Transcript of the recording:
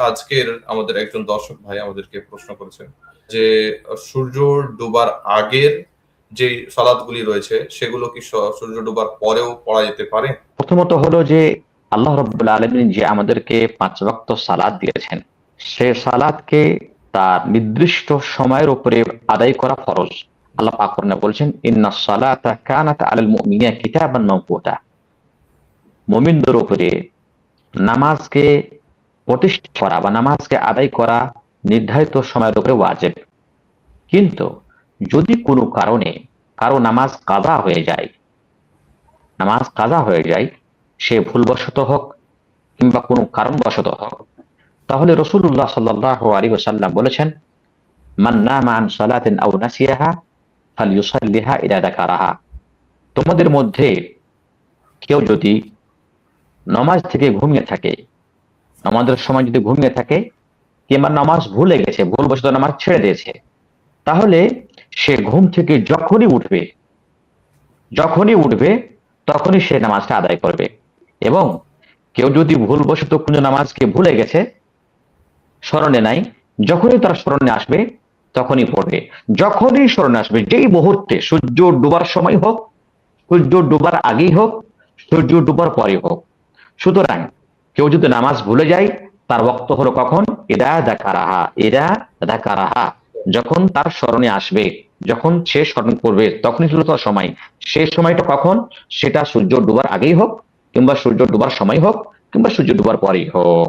আজকের আমাদের একজন দর্শক ভাই আমাদেরকে প্রশ্ন করেছেন যে সূর্য ডোবার আগের যে সালাতগুলি রয়েছে সেগুলো কি সূর্য ডোবার পরেও পড়া যেতে পারে? প্রথমত হলো যে আল্লাহ রাব্বুল আলামিন যে আমাদেরকে 5 ওয়াক্ত সালাত দিয়েছেন, সে সালাতকে তার নির্দিষ্ট সময়ের উপরে আদায় করা ফরজ। আল্লাহ পাক কোরআনে বলছেন, ইন্নাস সালাতা কানাত আলাল মুমিনিনা কিতাবান মাওকুতা। মুমিনদের উপরে নামাজকে প্রতিষ্ঠা করা বা নামাজকে আদায় করা নির্ধারিত সময়ের উপরে ওয়াজিব। কিন্তু যদি কোনো কারণে কারো নামাজ কাজা হয়ে যায়, সে ভুলবশত হোক কিংবা কোনো কারণবশত হোক, তাহলে রাসূলুল্লাহ সাল্লাল্লাহু আলাইহি ওয়াসাল্লাম বলেছেন, মান নামা আন সালাতিন আও নাসিয়াহা ফালইউসাল্লিহা ইযা যাকারাহা। তোমাদের মধ্যে কেউ যদি নামাজ থেকে ঘুমিয়ে থাকে, নামাজের সময় যদি ঘুমিয়ে থাকে কিংবা নামাজ ভুলে গেছে, ভুলবশত নামাজ ছেড়ে দিয়েছে, তাহলে সে ঘুম থেকে যখনই উঠবে তখনই সে নামাজটা আদায় করবে। এবং কেউ যদি ভুলবশত কোনো নামাজকে ভুলে গেছে, স্মরণে নাই, যখনই তার স্মরণে আসবে তখনই পড়বে। যখনই স্মরণে আসবে, যেই মুহূর্তে, সূর্য ডোবার সময় হোক, সূর্য ডোবার আগেই হোক, সূর্য ডোবার পরে হোক। সুতরাং কেউ যদি নামাজ ভুলে যায়, তার ওয়াক্ত হলো কখন? ইদা যাকারাহা, যখন তার স্মরণে আসবে, যখন সে স্মরণ করবে তখনই হলো তার সময়। সেই সময়টা কখন? সেটা সূর্য ডোবার আগেই হোক কিংবা সূর্য ডোবার সময় হোক কিংবা সূর্য ডোবার পরেই হোক।